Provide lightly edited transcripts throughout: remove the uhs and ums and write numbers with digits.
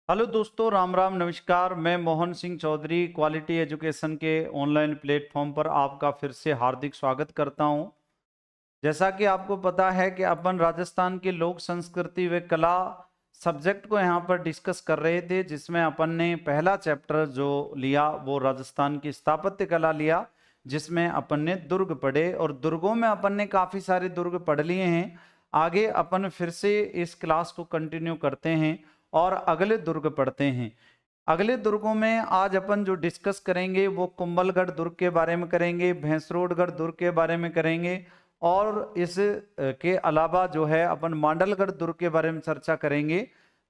Hello दोस्तों, राम राम नमस्कार। मैं मोहन सिंह चौधरी क्वालिटी एजुकेशन के ऑनलाइन प्लेटफॉर्म पर आपका फिर से हार्दिक स्वागत करता हूं। जैसा कि आपको पता है कि अपन राजस्थान की लोक संस्कृति व कला सब्जेक्ट को यहां पर डिस्कस कर रहे थे, जिसमें अपन ने पहला चैप्टर जो लिया वो राजस्थान की स्थापत्य कला लिया, जिसमें अपन ने दुर्ग पढ़े और दुर्गों में अपन ने काफ़ी सारे दुर्ग पढ़ लिए हैं। आगे अपन फिर से इस क्लास को कंटिन्यू करते हैं और अगले दुर्ग पढ़ते हैं। अगले दुर्गों में आज अपन जो डिस्कस करेंगे वो कुंभलगढ़ दुर्ग के बारे में करेंगे, भैंसरोडगढ़ दुर्ग के बारे में करेंगे और इस के अलावा जो है अपन मांडलगढ़ दुर्ग के बारे में चर्चा करेंगे।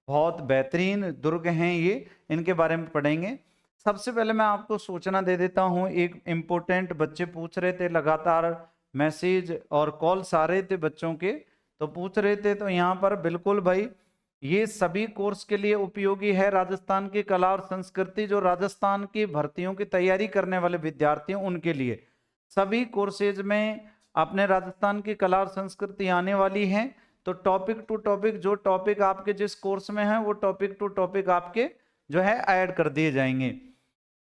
बहुत बेहतरीन दुर्ग हैं ये, इनके बारे में पढ़ेंगे। सबसे पहले मैं आपको सूचना दे देता हूँ, एक इम्पोर्टेंट बच्चे पूछ रहे थे, लगातार मैसेज और कॉल्स आ रहे थे बच्चों के, तो पूछ रहे थे। तो यहाँ पर बिल्कुल भाई ये सभी कोर्स के लिए उपयोगी है। राजस्थान की कला और संस्कृति, जो राजस्थान की भर्तियों की तैयारी करने वाले विद्यार्थियों उनके लिए सभी कोर्सेज में अपने राजस्थान की कला और संस्कृति आने वाली है। तो टॉपिक टू टॉपिक, जो टॉपिक आपके जिस कोर्स में है वो टॉपिक टू टॉपिक आपके जो है ऐड कर दिए जाएंगे।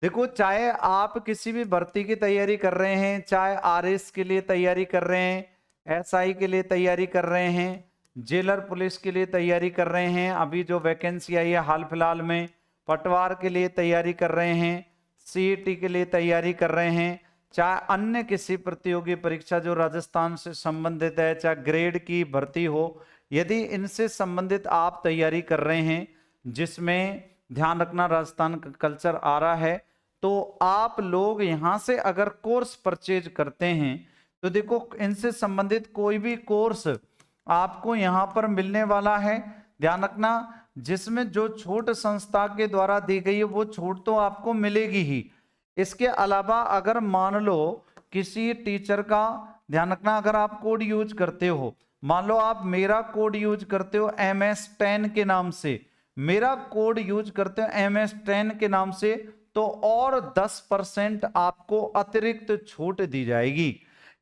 देखो, चाहे आप किसी भी भर्ती की तैयारी कर रहे हैं, चाहे आरएस के लिए तैयारी कर रहे हैं, एसआई के लिए तैयारी कर रहे हैं, जेलर पुलिस के लिए तैयारी कर रहे हैं, अभी जो वैकेंसी आई है हाल फिलहाल में, पटवार के लिए तैयारी कर रहे हैं, सीईटी के लिए तैयारी कर रहे हैं, चाहे अन्य किसी प्रतियोगी परीक्षा जो राजस्थान से संबंधित है, चाहे ग्रेड की भर्ती हो, यदि इनसे संबंधित आप तैयारी कर रहे हैं, जिसमें ध्यान रखना राजस्थान का कल्चर आ रहा है, तो आप लोग यहां से अगर कोर्स परचेज करते हैं तो देखो इनसे संबंधित कोई भी कोर्स आपको यहां पर मिलने वाला है। ध्यान रखना, जिसमें जो छूट संस्था के द्वारा दी गई है वो छूट तो आपको मिलेगी ही। इसके अलावा अगर मान लो किसी टीचर का, ध्यान रखना, अगर आप कोड यूज करते हो, मान लो आप मेरा कोड यूज करते हो MS10 के नाम से, मेरा कोड यूज करते हो MS10 के नाम से, तो और 10% आपको अतिरिक्त छूट दी जाएगी।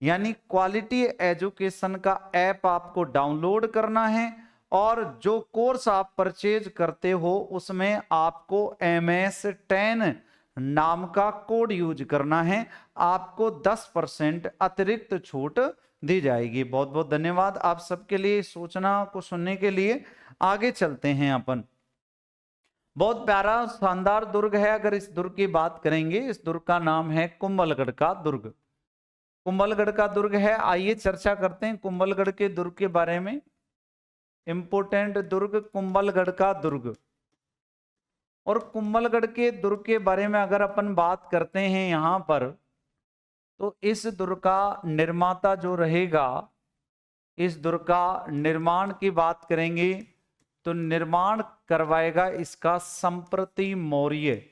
यानी क्वालिटी एजुकेशन का ऐप आपको डाउनलोड करना है और जो कोर्स आप परचेज करते हो उसमें आपको MS10 नाम का कोड यूज करना है, आपको 10% अतिरिक्त छूट दी जाएगी। बहुत बहुत धन्यवाद आप सबके लिए, सूचना को सुनने के लिए। आगे चलते हैं अपन। बहुत प्यारा शानदार दुर्ग है। अगर इस दुर्ग की बात करेंगे, इस दुर्ग का नाम है कुंभलगढ़ का दुर्ग। कुंभलगढ़ का दुर्ग है। आइए चर्चा करते हैं कुंभलगढ़ के दुर्ग के बारे में। इंपोर्टेंट दुर्ग कुंभलगढ़ का दुर्ग। और कुंभलगढ़ के दुर्ग के बारे में अगर अपन बात करते हैं यहां पर, तो इस दुर्ग का निर्माता जो रहेगा, इस दुर्ग का निर्माण की बात करेंगे तो निर्माण करवाएगा इसका संप्रति मौर्य।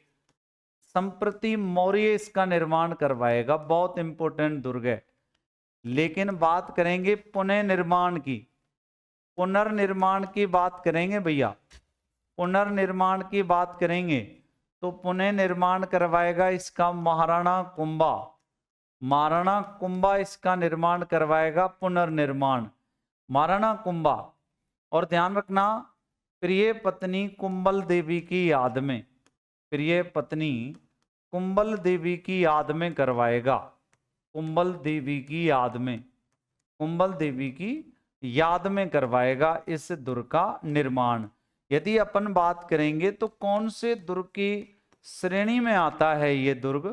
संप्रति मौर्य इसका निर्माण करवाएगा। बहुत इंपॉर्टेंट दुर्ग है। लेकिन बात करेंगे पुनर्निर्माण की, पुनर्निर्माण की बात करेंगे भैया, पुनर्निर्माण की बात करेंगे तो पुनर्निर्माण करवाएगा इसका महाराणा कुंभा। महाराणा कुंभा इसका निर्माण करवाएगा, पुनर्निर्माण महाराणा कुंभा। और ध्यान रखना, प्रिय पत्नी कुंभल देवी की याद में, प्रिय पत्नी कुंभल देवी की याद में करवाएगा। कुंभल देवी की याद में, कुंभल देवी की याद में करवाएगा इस दुर्ग का निर्माण। यदि अपन बात करेंगे तो कौन से दुर्ग की श्रेणी में आता है ये दुर्ग,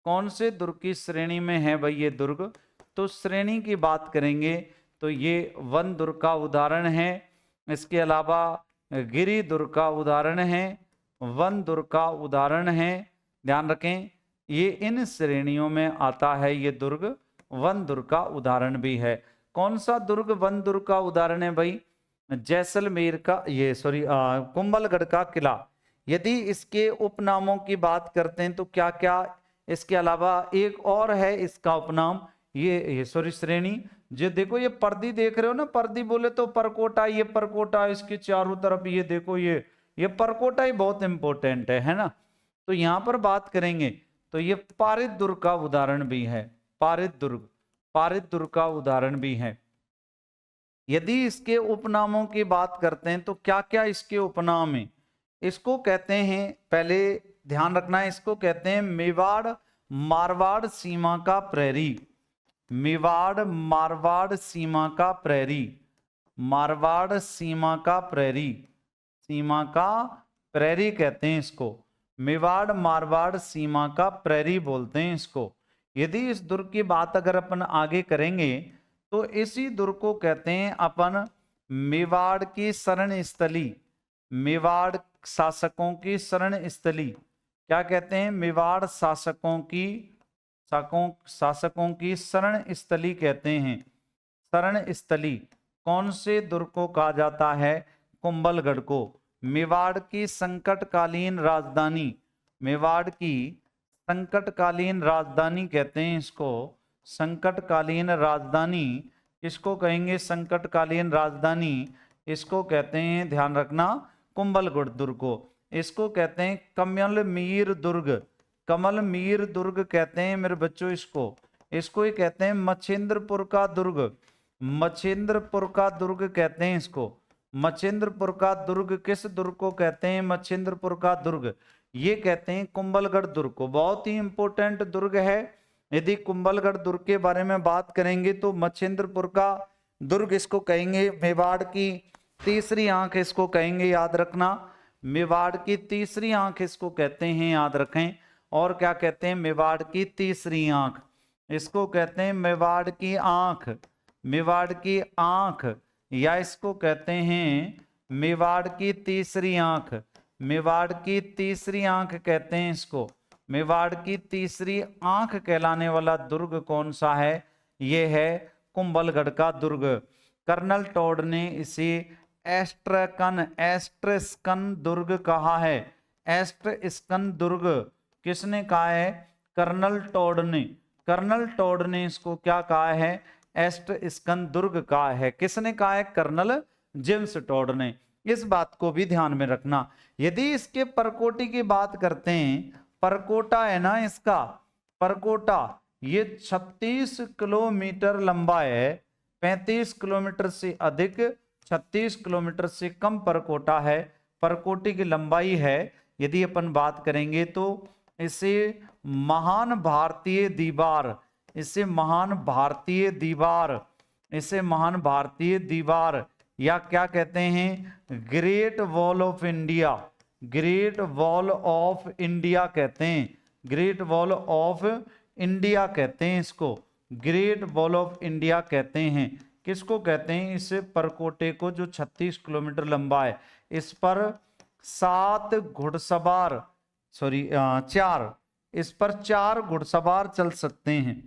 कौन से दुर्ग की श्रेणी में है भाई ये दुर्ग, तो श्रेणी की बात करेंगे तो ये वन दुर्ग का उदाहरण है। इसके अलावा गिरि दुर्ग का उदाहरण है, वन दुर्ग का उदाहरण है। ध्यान रखें, ये इन श्रेणियों में आता है ये दुर्ग। वन दुर्ग का उदाहरण भी है। कौन सा दुर्ग वन दुर्ग का उदाहरण है भाई? जैसलमेर का, ये सॉरी कुंभलगढ़ का किला। यदि इसके उपनामों की बात करते हैं तो क्या क्या, इसके अलावा एक और है इसका उपनाम, ये सॉरी श्रेणी, जो देखो ये पर्दी देख रहे हो ना, पर्दी बोले तो परकोटा, ये परकोटा इसके चारों तरफ, ये देखो ये परकोटा ही बहुत इंपॉर्टेंट है ना। तो यहां पर बात करेंगे तो ये पारित दुर्ग का उदाहरण भी है, पारित दुर्ग, पारित दुर्ग का उदाहरण भी है। यदि इसके उपनामों की बात करते हैं तो क्या क्या इसके उपनाम है? इसको कहते हैं, पहले ध्यान रखना, इसको कहते हैं मेवाड़ मारवाड़ सीमा का प्रहरी। मेवाड़ मारवाड़ सीमा का प्रहरी, मारवाड़ सीमा का प्रहरी, सीमा का प्रहरी कहते हैं इसको। मेवाड़ मारवाड़ सीमा का प्रहरी बोलते हैं इसको। यदि इस दुर्ग की बात अगर अपन आगे करेंगे तो इसी दुर्ग को कहते हैं अपन मेवाड़ की शरण स्थली, मेवाड़ शासकों की शरण स्थली। क्या कहते हैं? मेवाड़ शासकों की शरण स्थली कहते हैं। शरण स्थली कौन से दुर्ग को कहा जाता है? कुंभलगढ़ को। मेवाड़ की संकटकालीन राजधानी, मेवाड़ की संकटकालीन राजधानी कहते हैं इसको। संकटकालीन राजधानी किसको कहेंगे? संकटकालीन राजधानी इसको कहते हैं, ध्यान रखना, कुंभलगढ़ दुर्ग को। इसको कहते हैं कमलमीर दुर्ग, कमलमीर दुर्ग कहते हैं मेरे बच्चों इसको। इसको ही कहते हैं मछेंद्रपुर का दुर्ग, मछेंद्रपुर का दुर्ग कहते हैं इसको। मछेंद्रपुर का दुर्ग किस दुर्ग को कहते हैं? मछेंद्रपुर का दुर्ग, ये कहते हैं कुंभलगढ़ दुर्ग को। बहुत ही इंपॉर्टेंट दुर्ग है। यदि कुंभलगढ़ दुर्ग के बारे में बात करेंगे तो मछेंद्रपुर का दुर्ग इसको कहेंगे। मेवाड़ की तीसरी आंख इसको कहेंगे, याद रखना। मेवाड़ की तीसरी आंख इसको कहते हैं, याद रखें। और क्या कहते हैं? मेवाड़ की तीसरी आंख इसको कहते हैं मेवाड़ की आंख, मेवाड़ की आंख, या इसको कहते हैं मेवाड़ की तीसरी आंख, मेवाड़ की तीसरी आंख कहते हैं इसको। मेवाड़ की तीसरी आंख कहलाने वाला दुर्ग कौन सा है? ये है कुंभलगढ़ का दुर्ग। कर्नल टॉड ने इसे एस्ट्रस्कन दुर्ग कहा है। एस्ट्रस्कन दुर्ग किसने कहा है? कर्नल टॉड ने। कर्नल टॉड ने इसको क्या कहा है? एस्ट्रस्कन दुर्ग कहा है। किसने कहा है? कर्नल जेम्स टॉड ने। इस बात को भी ध्यान में रखना। यदि इसके परकोटी की बात करते हैं, परकोटा है ना इसका, परकोटा ये 36 किलोमीटर लंबा है। 35 किलोमीटर से अधिक, 36 किलोमीटर से कम परकोटा है, परकोटी की लंबाई है। यदि अपन बात करेंगे तो इसे महान भारतीय दीवार, इसे महान भारतीय दीवार, इसे महान भारतीय दीवार या क्या कहते हैं? Great wall of India, great wall of India कहते हैं। ग्रेट वॉल ऑफ इंडिया कहते हैं इसको, ग्रेट वॉल ऑफ इंडिया कहते हैं। किसको कहते हैं? इस परकोटे को जो 36 किलोमीटर लंबा है, इस पर 7 घुड़सवार, सॉरी 4, इस पर 4 घुड़सवार चल सकते हैं।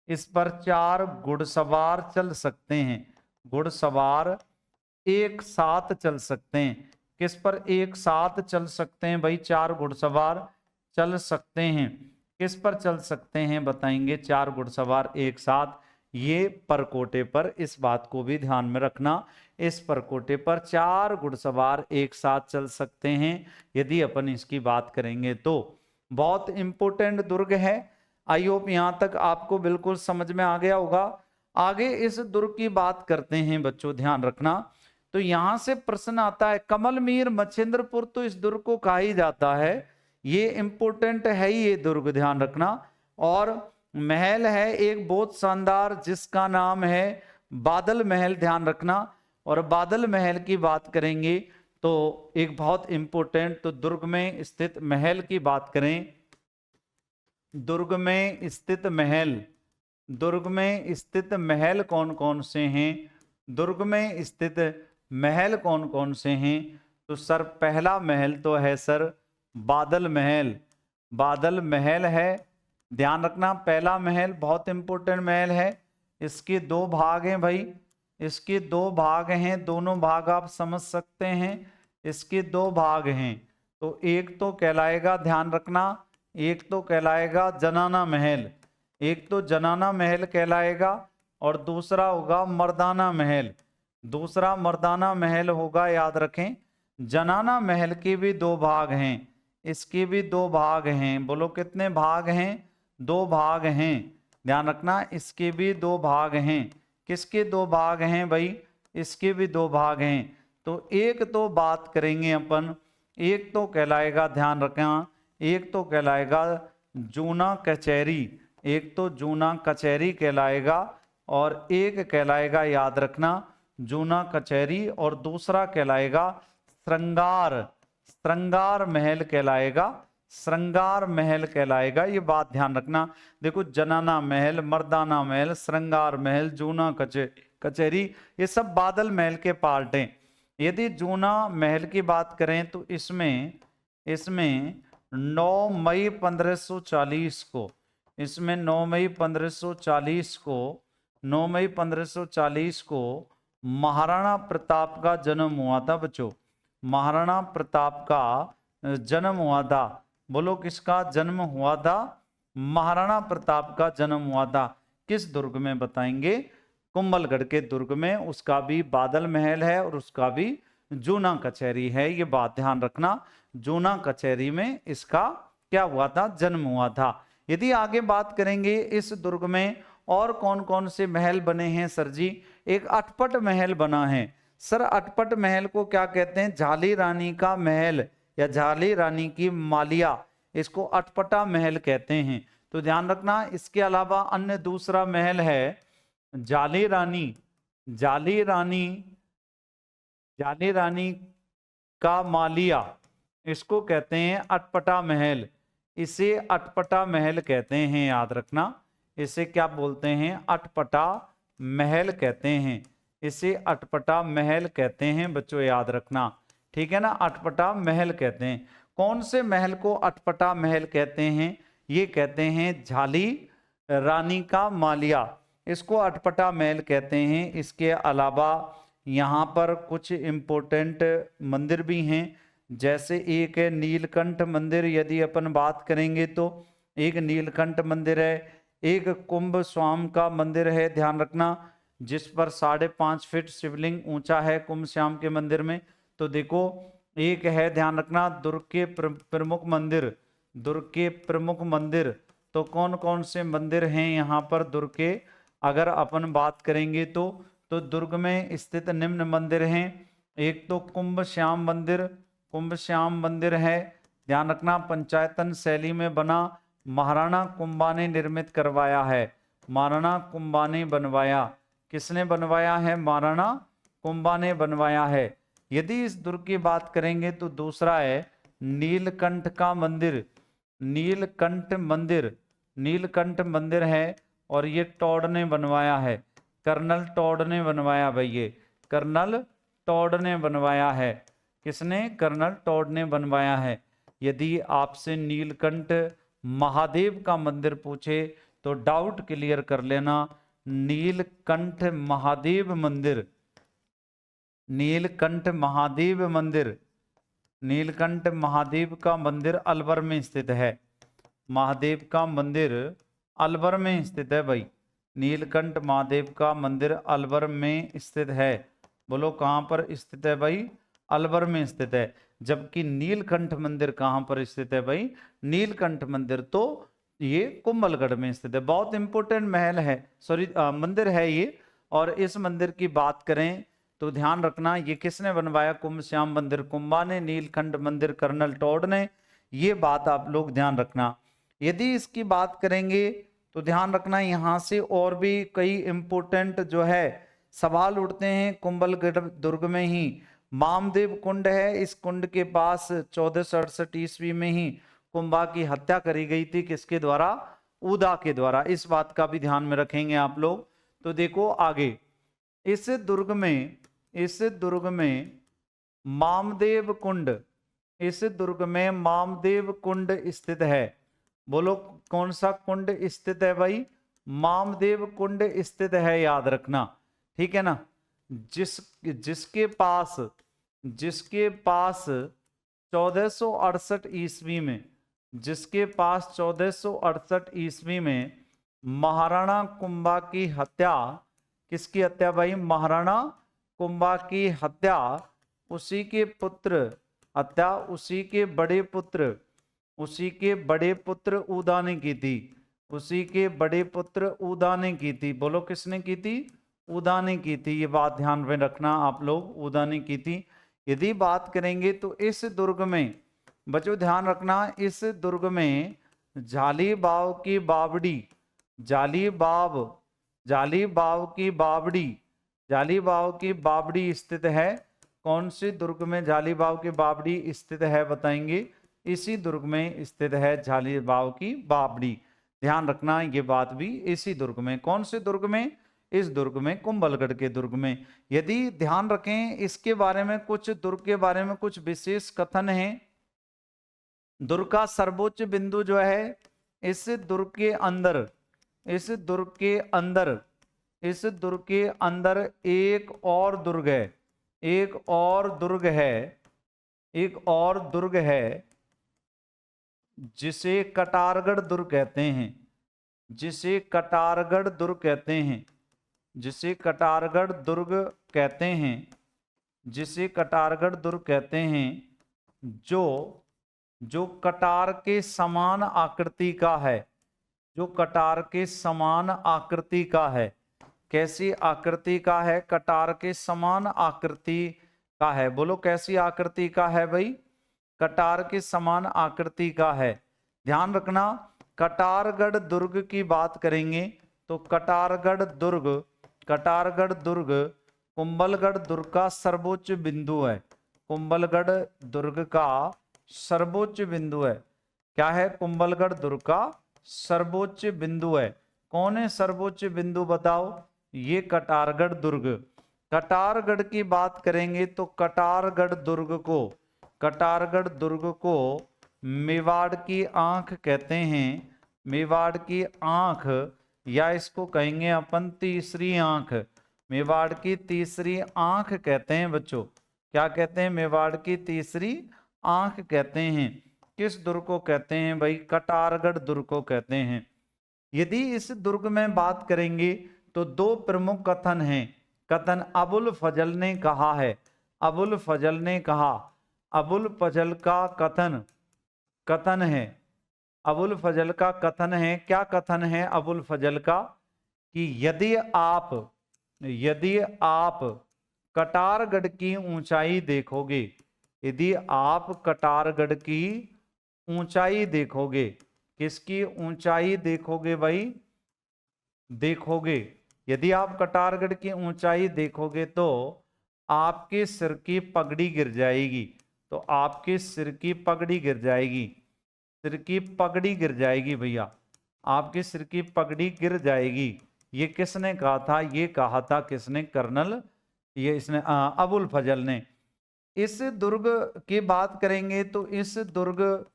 इस पर 4 घुड़सवार चल सकते हैं। घुड़सवार एक साथ चल सकते हैं। किस पर एक साथ चल सकते हैं भाई? 4 घुड़सवार चल सकते हैं। किस पर चल सकते हैं बताएंगे? 4 घुड़सवार एक साथ, ये परकोटे पर। इस बात को भी ध्यान में रखना, इस परकोटे पर 4 घुड़सवार एक साथ चल सकते हैं यदि अपन इसकी बात करेंगे तो। बहुत इंपॉर्टेंट दुर्ग है। आई होप यहाँ तक आपको बिल्कुल समझ में आ गया होगा। आगे इस दुर्ग की बात करते हैं बच्चों, ध्यान रखना। तो यहां से प्रश्न आता है, कमलमीर मछेंद्रपुर तो इस दुर्ग को कहा ही जाता है, ये इंपॉर्टेंट है ही ये दुर्ग, ध्यान रखना। और महल है एक बहुत शानदार जिसका नाम है बादल महल, ध्यान रखना। और बादल महल की बात करेंगे तो एक बहुत इंपॉर्टेंट, तो दुर्ग में स्थित महल की बात करें, दुर्ग में स्थित महल, दुर्ग में स्थित महल कौन कौन से हैं? दुर्ग में स्थित महल कौन कौन से हैं? तो सर पहला महल तो है सर बादल महल, बादल महल है, ध्यान रखना। पहला महल बहुत इंपॉर्टेंट महल है। इसके 2 भाग हैं भाई, इसके 2 भाग हैं, दोनों भाग आप समझ सकते हैं। इसके 2 भाग हैं, तो एक तो कहलाएगा, ध्यान रखना, एक तो कहलाएगा जनाना महल, एक तो जनाना महल कहलाएगा और दूसरा होगा मर्दाना महल, दूसरा मर्दाना महल होगा, याद रखें। जनाना महल के भी 2 भाग हैं, इसके भी 2 भाग हैं। बोलो कितने भाग हैं? 2 भाग हैं, ध्यान रखना। इसके भी 2 भाग हैं। किसके 2 भाग हैं भाई? इसके भी 2 भाग हैं। तो एक तो बात करेंगे अपन एक तो कहलाएगा, ध्यान रखना, एक तो कहलाएगा जूना कचहरी, एक तो जूना कचहरी कहलाएगा और एक कहलाएगा, याद रखना, जूना कचहरी और दूसरा कहलाएगा श्रृंगार, श्रृंगार महल कहलाएगा, श्रृंगार महल कहलाएगा। ये बात ध्यान रखना। देखो, जनाना महल, मर्दाना महल, श्रृंगार महल, जूना कचहरी, ये सब बादल महल के पार्ट हैं। यदि जूना महल की बात करें तो इसमें 9 मई 1540 को, इसमें 9 मई 1540 को, 9 मई 1540 को महाराणा प्रताप का जन्म हुआ था बच्चों। महाराणा प्रताप का जन्म हुआ था। बोलो, किसका जन्म हुआ था? महाराणा प्रताप का जन्म हुआ था। किस दुर्ग में? बताएंगे, कुंभलगढ़ के दुर्ग में। उसका भी बादल महल है और उसका भी जूना कचहरी है। ये बात ध्यान रखना, जूना कचहरी में इसका क्या हुआ था? जन्म हुआ था। यदि आगे बात करेंगे इस दुर्ग में और कौन कौन से महल बने हैं सर जी? एक अटपट महल बना है। सर, अटपट महल को क्या कहते हैं? झाली रानी का महल या झाली रानी की मालिया, इसको अटपटा महल कहते हैं। तो ध्यान रखना। इसके अलावा अन्य दूसरा महल है जाली रानी, जाली रानी, जाली रानी का मालिया, इसको कहते हैं अटपटा महल। इसे अटपटा महल कहते हैं, याद रखना। इसे क्या बोलते हैं? अटपटा महल कहते हैं। इसे अटपटा महल कहते हैं बच्चों, याद रखना। ठीक है ना, अटपटा महल कहते हैं। कौन से महल को अटपटा महल कहते हैं? ये कहते हैं झाली रानी का मालिया, इसको अटपटा महल कहते हैं। इसके अलावा यहाँ पर कुछ इम्पोर्टेंट मंदिर भी हैं, जैसे एक है नीलकंठ मंदिर। यदि अपन बात करेंगे तो एक नीलकंठ मंदिर है, एक कुंभ स्वाम का मंदिर है, ध्यान रखना, जिस पर 5.5 फीट शिवलिंग ऊंचा है कुंभ श्याम के मंदिर में। तो देखो, एक है, ध्यान रखना, दुर्ग के प्रमुख मंदिर, दुर्ग के प्रमुख मंदिर। तो कौन कौन से मंदिर हैं यहाँ पर दुर्ग के? अगर अपन बात करेंगे तो दुर्ग में स्थित निम्न मंदिर हैं। एक तो कुंभ श्याम मंदिर, कुंभ श्याम मंदिर है, ध्यान रखना, पंचायतन शैली में बना, महाराणा कुंभा ने निर्मित करवाया है। महाराणा कुंभा ने बनवाया। किसने बनवाया है? महाराणा कुंभा ने बनवाया है। यदि इस दुर्ग की बात करेंगे तो दूसरा है नीलकंठ का मंदिर, नीलकंठ मंदिर, नीलकंठ मंदिर है और ये टॉड ने बनवाया है, कर्नल टॉड ने बनवाया भाई, ये कर्नल टॉड ने बनवाया है। किसने? कर्नल टॉड ने बनवाया है। यदि आपसे नीलकंठ महादेव का मंदिर पूछे तो डाउट क्लियर कर लेना, नीलकंठ महादेव मंदिर, नीलकंठ महादेव मंदिर, नीलकंठ महादेव का मंदिर अलवर में स्थित है। महादेव का मंदिर अलवर में स्थित है भाई, नीलकंठ महादेव का मंदिर अलवर में स्थित है। बोलो, कहाँ पर स्थित है भाई? अलवर में स्थित है। जबकि नीलकंठ मंदिर कहाँ पर स्थित है भाई? नीलकंठ मंदिर तो ये कुंभलगढ़ में स्थित है। बहुत इंपॉर्टेंट महल है, सॉरी मंदिर है ये। और इस मंदिर की बात करें तो ध्यान रखना, ये किसने बनवाया? कुंभ श्याम मंदिर कुंभा ने, नीलकंठ मंदिर कर्नल टॉड ने। ये बात आप लोग ध्यान रखना। यदि इसकी बात करेंगे तो ध्यान रखना, यहाँ से और भी कई इंपोर्टेंट जो है सवाल उठते हैं। कुंभलगढ़ दुर्ग में ही मामदेव कुंड है। इस कुंड के पास 1468 ईस्वी में ही कुंभा की हत्या करी गई थी। किसके द्वारा? उदा के द्वारा। इस बात का भी ध्यान में रखेंगे आप लोग। तो देखो आगे, इस दुर्ग में मामदेव कुंड, इस दुर्ग में मामदेव कुंड स्थित है। बोलो, कौन सा कुंड स्थित है भाई? मामदेव कुंड स्थित है, याद रखना। ठीक है ना, जिसके पास 1468 ईस्वी में, जिसके पास 1468 ईस्वी में महाराणा कुंभा की हत्या, किसकी हत्या भाई? महाराणा कुंभा की हत्या उसी के पुत्र, हत्या उसी के बड़े पुत्र, उसी के बड़े पुत्र उदा ने की थी, उसी के बड़े पुत्र उदा ने की थी। बोलो, किसने की थी? उदा ने की थी। ये बात ध्यान में रखना आप लोग, उदा ने की थी। यदि बात करेंगे तो इस दुर्ग में, बच्चों ध्यान रखना, इस दुर्ग में जालीबाव की बावड़ी, जालीबाव की बावड़ी, जालीबाव की बावड़ी स्थित है। कौन से दुर्ग में जालीबाव की बावड़ी स्थित है बताएंगे? इसी दुर्ग में स्थित है जालीबाव की बावड़ी। ध्यान रखना ये बात भी, इसी दुर्ग में। कौन से दुर्ग में? इस दुर्ग में, कुंभलगढ़ के दुर्ग में। यदि ध्यान रखें इसके बारे में, कुछ दुर्ग के बारे में कुछ विशेष कथन है। दुर्ग का सर्वोच्च बिंदु जो है, इस दुर्ग के अंदर, इस दुर्ग के अंदर, इस दुर्ग के अंदर एक और दुर्ग है, एक और दुर्ग है, एक और दुर्ग है जिसे कटारगढ़ दुर्ग कहते हैं, जिसे कटारगढ़ दुर्ग कहते हैं, जिसे कटारगढ़ दुर्ग कहते हैं, जिसे कटारगढ़ दुर्ग कहते हैं, जो जो कटार के समान आकृति का है, जो कटार के समान आकृति का है। कैसी आकृति का है? कटार के समान आकृति का है। बोलो कैसी आकृति का है भाई? कटार के समान आकृति का है। ध्यान रखना, कटारगढ़ दुर्ग की बात करेंगे तो कटारगढ़ दुर्ग, कटारगढ़ दुर्ग कुंभलगढ़ दुर्ग का सर्वोच्च बिंदु है। कुंभलगढ़ दुर्ग का सर्वोच्च बिंदु है। क्या है? कुंभलगढ़ दुर्ग का सर्वोच्च बिंदु है। कौन है सर्वोच्च बिंदु बताओ? ये कटारगढ़ दुर्ग। कटारगढ़ की बात करेंगे तो कटारगढ़ दुर्ग को, कटारगढ़ दुर्ग को मेवाड़ की आंख कहते हैं। मेवाड़ की आंख, या इसको कहेंगे अपन तीसरी आंख। मेवाड़ की तीसरी आंख कहते हैं बच्चों। क्या कहते हैं? मेवाड़ की तीसरी आंख कहते हैं। किस दुर्ग को कहते हैं भाई? कटारगढ़ दुर्ग को कहते हैं। यदि इस दुर्ग में बात करेंगे तो दो प्रमुख कथन हैं। कथन अबुल फजल ने कहा है, अबुल फजल ने कहा, अबुल फजल का कथन है, अबुल फजल का कथन है। क्या कथन है अबुल फजल का? कि यदि आप कटारगढ़ की ऊंचाई देखोगे, यदि आप कटारगढ़ की ऊंचाई देखोगे, किसकी ऊंचाई देखोगे भाई? देखोगे, यदि आप कटारगढ़ की ऊंचाई देखोगे तो आपके सिर की पगड़ी गिर जाएगी। तो आपके सिर की पगड़ी गिर जाएगी, सिर की पगड़ी गिर जाएगी भैया, आपके सिर की पगड़ी गिर जाएगी। ये किसने कहा था? ये कहा था किसने? कर्नल, ये इसने अबुल फजल ने। इस दुर्ग की बात करेंगे तो इस दुर्ग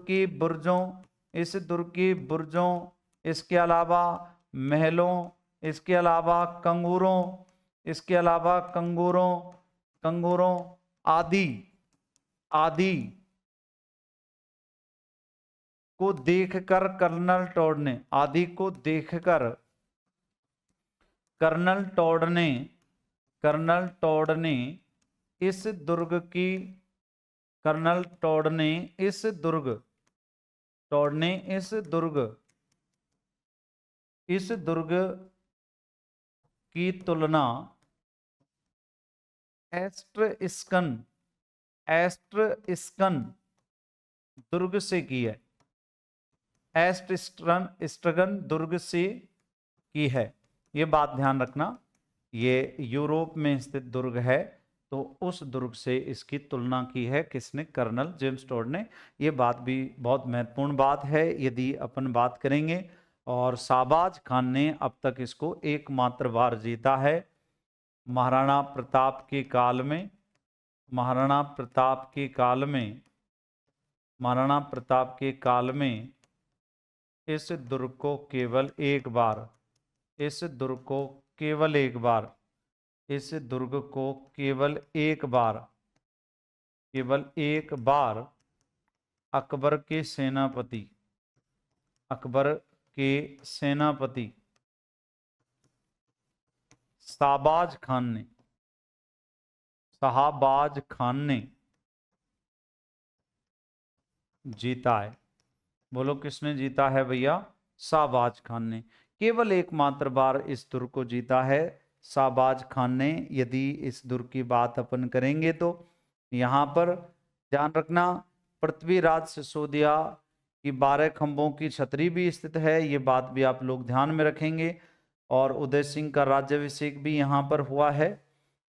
की बुर्जों, इस दुर्ग की बुर्जों, इसके अलावा महलों, इसके अलावा कंगूरों, इसके अलावा कंगूरों आदि को देखकर कर्नल टॉड ने, आदि को देखकर कर्नल टॉड ने इस दुर्ग की, कर्नल टॉड ने इस दुर्ग, टॉड ने इस दुर्ग की तुलना एस्ट्रस्कन दुर्ग से की है। एस्ट्रस्कन दुर्ग से की है। ये बात ध्यान रखना, ये यूरोप में स्थित दुर्ग है, तो उस दुर्ग से इसकी तुलना की है किसने? कर्नल जेम्स टॉड ने। ये बात भी बहुत महत्वपूर्ण बात है यदि अपन बात करेंगे। और शाहबाज खान ने अब तक इसको एकमात्र बार जीता है। महाराणा प्रताप के काल में, महाराणा प्रताप के काल में, महाराणा प्रताप के काल में इस दुर्ग को केवल एक बार, इस दुर्ग को केवल एक बार, इस दुर्ग को केवल एक बार, केवल एक बार अकबर के सेनापति, अकबर के सेनापति शाहबाज खान ने, शाहबाज खान ने जीता है। बोलो किसने जीता है भैया? शाहबाज खान ने केवल एकमात्र बार इस दुर्ग को जीता है। शाहबाज खान ने। यदि इस दुर्ग की बात अपन करेंगे तो यहाँ पर ध्यान रखना पृथ्वीराज सिसोदिया की 12 खंभों की छतरी भी स्थित है, ये बात भी आप लोग ध्यान में रखेंगे। और उदय सिंह का राज्याभिषेक भी यहाँ पर हुआ है,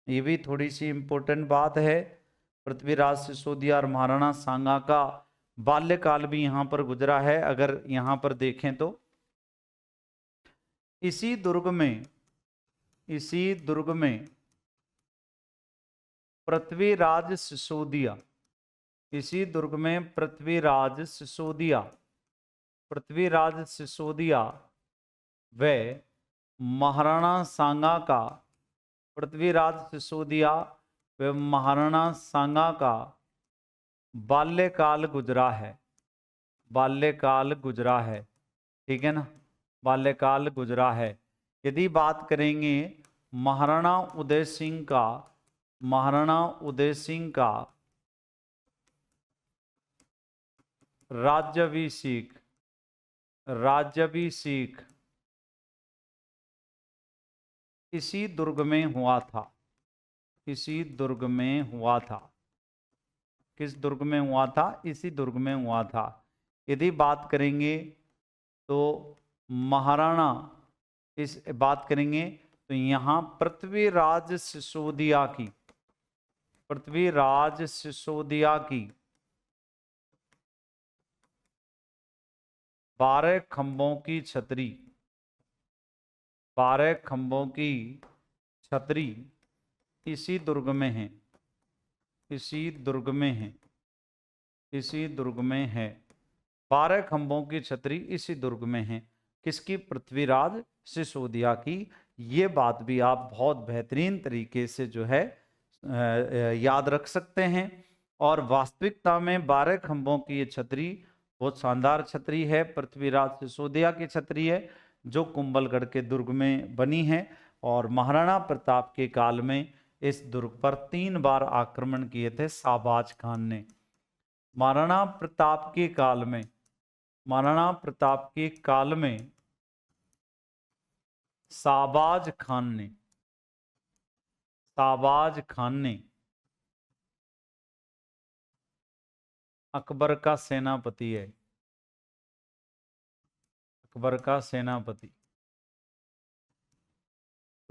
ये भी थोड़ी सी इम्पोर्टेंट बात है। पृथ्वीराज सिसोदिया और महाराणा सांगा का बाल्यकाल भी यहाँ पर गुजरा है। अगर यहाँ पर देखें तो इसी दुर्ग में पृथ्वीराज सिसोदिया, इसी दुर्ग में पृथ्वीराज सिसोदिया व महाराणा सांगा का, पृथ्वीराज सिसोदिया व महाराणा सांगा का बाल्यकाल गुजरा है, ठीक है ना, बाल्यकाल गुजरा है। यदि बात करेंगे महाराणा उदय सिंह का राज्याभिषेक इसी दुर्ग में हुआ था। किस दुर्ग में हुआ था? इसी दुर्ग में हुआ था। यदि बात करेंगे तो बात करेंगे तो यहाँ पृथ्वीराज सिसोदिया की 12 खंभों की छतरी इसी दुर्ग में है, इसी दुर्ग में है। 12 खंभों की छतरी इसी दुर्ग में है। किसकी? पृथ्वीराज सिसोदिया की। ये बात भी आप बहुत बेहतरीन तरीके से जो है याद रख सकते हैं। और वास्तविकता में 12 खंभों की ये छतरी बहुत शानदार छतरी है, पृथ्वीराज सिसोदिया की छतरी है, जो कुंभलगढ़ के दुर्ग में बनी है। और महाराणा प्रताप के काल में इस दुर्ग पर 3 बार आक्रमण किए थे शाहबाज खान ने। महाराणा प्रताप के काल में शाहबाज खान ने अकबर का सेनापति है,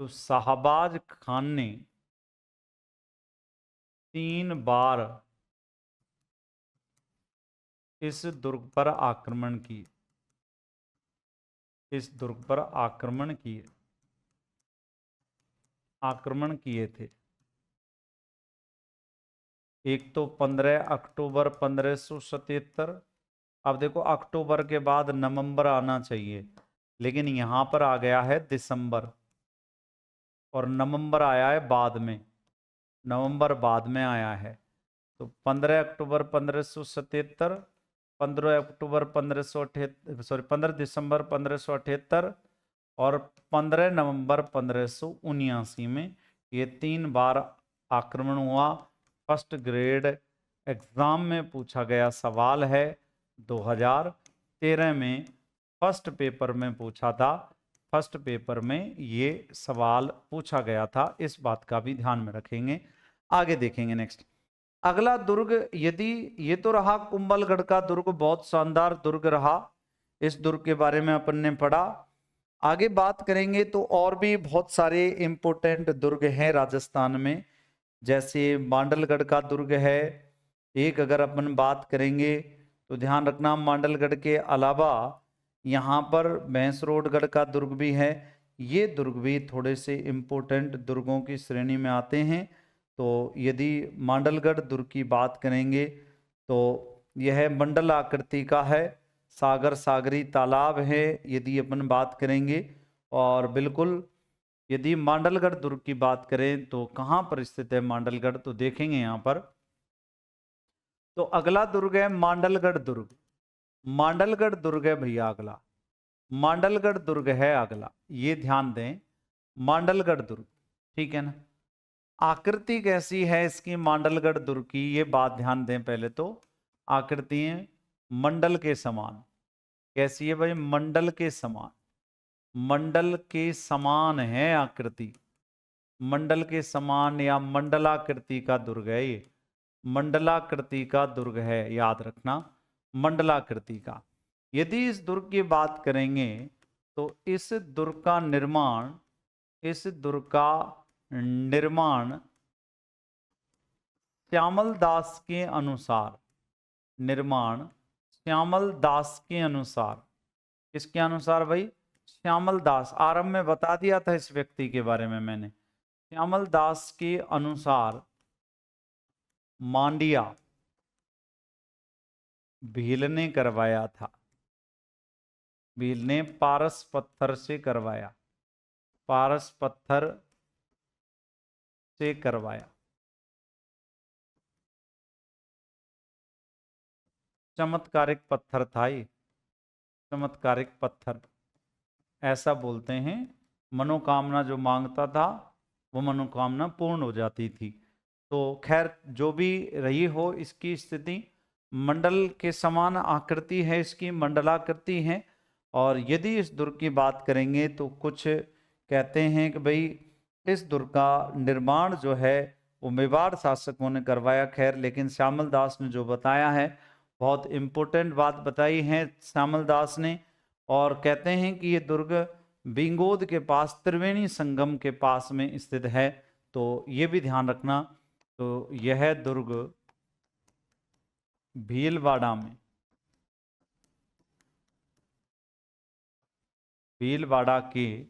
तो शाहबाज खान ने 3 बार इस दुर्ग पर आक्रमण किए, आक्रमण किए थे। एक तो 15 अक्टूबर 1577। अब देखो अक्टूबर के बाद नवंबर आना चाहिए, लेकिन यहाँ पर आ गया है दिसंबर, और नवंबर आया है बाद में, नवंबर बाद में आया है। तो 15 अक्टूबर 1577, 15 अक्टूबर 15 दिसंबर 1578 और 15 नवंबर 1579 में ये 3 बार आक्रमण हुआ। फर्स्ट ग्रेड एग्जाम में पूछा गया सवाल है, 2013 में फर्स्ट पेपर में पूछा था, फर्स्ट पेपर में ये सवाल पूछा गया था। इस बात का भी ध्यान में रखेंगे। आगे देखेंगे नेक्स्ट अगला दुर्ग। यदि ये तो रहा कुंभलगढ़ का दुर्ग, बहुत शानदार दुर्ग रहा, इस दुर्ग के बारे में अपन ने पढ़ा। आगे बात करेंगे तो और भी बहुत सारे इंपोर्टेंट दुर्ग हैं राजस्थान में, जैसे मांडलगढ़ का दुर्ग है एक। अगर अपन बात करेंगे तो ध्यान रखना मांडलगढ़ के अलावा यहाँ पर भैंसरोडगढ़ का दुर्ग भी है। ये दुर्ग भी थोड़े से इंपोर्टेंट दुर्गों की श्रेणी में आते हैं। तो यदि मांडलगढ़ दुर्ग की बात करेंगे तो यह मंडल आकृति का है, सागरी तालाब है यदि अपन बात करेंगे। और बिल्कुल यदि मांडलगढ़ दुर्ग की बात करें तो कहाँ पर स्थित है मांडलगढ़, तो देखेंगे यहाँ पर। तो अगला दुर्ग है मांडलगढ़ दुर्ग। मांडलगढ़ दुर्ग है भैया अगला, मांडलगढ़ दुर्ग है अगला, ये ध्यान दें, मांडलगढ़ दुर्ग, ठीक है ना। आकृति कैसी है इसकी मांडलगढ़ दुर्ग की, ये बात ध्यान दें पहले तो। आकृति मंडल के समान, कैसी है भाई? मंडल के समान, मंडल के समान है आकृति, मंडल के समान या मंडलाकृति का दुर्ग है ये, मंडलाकृति का दुर्ग है, याद रखना, मंडलाकृति का। यदि इस दुर्ग की बात करेंगे तो इस दुर्ग का निर्माण श्यामल दास के अनुसार, निर्माण श्यामल दास के अनुसार, किसके अनुसार भाई? श्यामल दास। आरंभ में बता दिया था इस व्यक्ति के बारे में मैंने, श्यामल दास के अनुसार मांडिया भील ने करवाया था, भील ने पारस पत्थर से करवाया, पारस पत्थर से करवाया। चमत्कारिक पत्थर था ये, चमत्कारिक पत्थर ऐसा बोलते हैं। मनोकामना जो मांगता था वो मनोकामना पूर्ण हो जाती थी। तो खैर जो भी रही हो, इसकी स्थिति मंडल के समान आकृति है, इसकी मंडलाकृति है। और यदि इस दुर्ग की बात करेंगे तो कुछ कहते हैं कि भाई इस दुर्ग का निर्माण जो है वो मेवाड़ शासकों ने करवाया। खैर लेकिन श्यामल दास ने जो बताया है, बहुत इम्पोर्टेंट बात बताई है श्यामल दास ने। और कहते हैं कि ये दुर्ग बिंगोद के पास त्रिवेणी संगम के पास में स्थित है, तो ये भी ध्यान रखना। तो यह दुर्ग भीलवाड़ा में, भीलवाड़ा के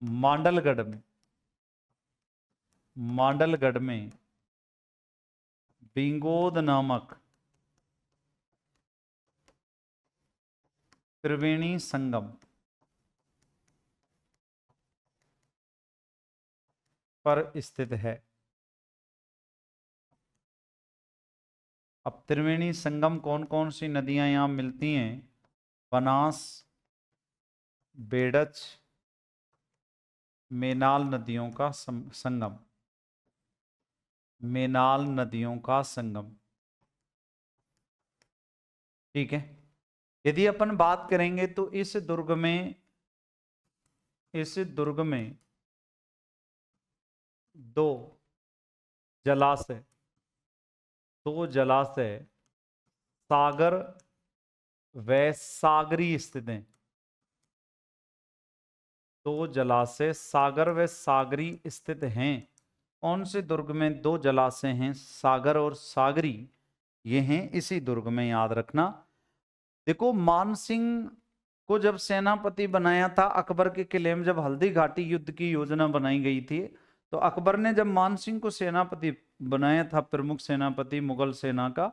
मांडलगढ़ में, मांडलगढ़ में बिंगोद नामक त्रिवेणी संगम पर स्थित है। अब त्रिवेणी संगम कौन कौन सी नदियां यहां मिलती हैं? बनास, बेड़च, मेनाल नदियों का संगम, मेनाल नदियों का संगम। ठीक है। यदि अपन बात करेंगे तो इस दुर्ग में दो जलाशय, सागर व सागरी स्थित हैं। दो जलाशय सागर व सागरी स्थित हैं। कौन से दुर्ग में दो जलाशय हैं, सागर और सागरी? ये हैं इसी दुर्ग में, याद रखना। देखो मानसिंह को जब सेनापति बनाया था अकबर के किले में, जब हल्दी घाटी युद्ध की योजना बनाई गई थी, तो अकबर ने जब मानसिंह को सेनापति बनाया था, प्रमुख सेनापति मुगल सेना का,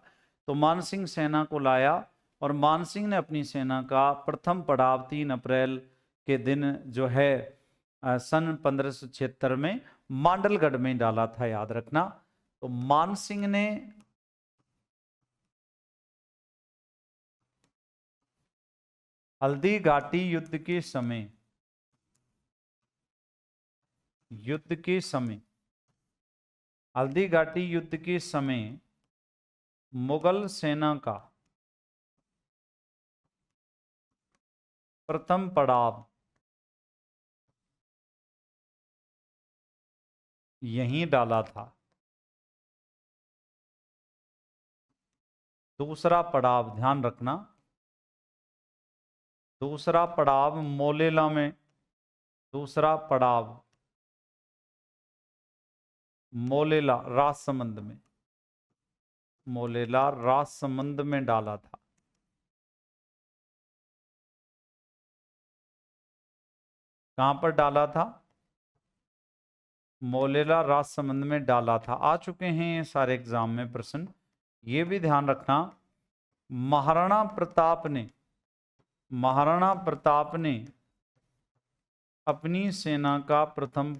तो मानसिंह सेना को लाया और मानसिंह ने अपनी सेना का प्रथम पड़ाव 3 अप्रैल के दिन जो है सन 1576 में मांडलगढ़ में डाला था, याद रखना। तो मानसिंह ने हल्दी घाटी युद्ध के समय हल्दी घाटी युद्ध के समय मुगल सेना का प्रथम पड़ाव यहीं डाला था। दूसरा पड़ाव ध्यान रखना, दूसरा पड़ाव मोलेला में, दूसरा पड़ाव मोलेला राजसमंद में, मोलेला राजसमंद में डाला था। कहां पर डाला था? मोलेला राजसमंद में डाला था। आ चुके हैं ये सारे एग्जाम में प्रश्न, ये भी ध्यान रखना। महाराणा प्रताप ने अपनी सेना का प्रथम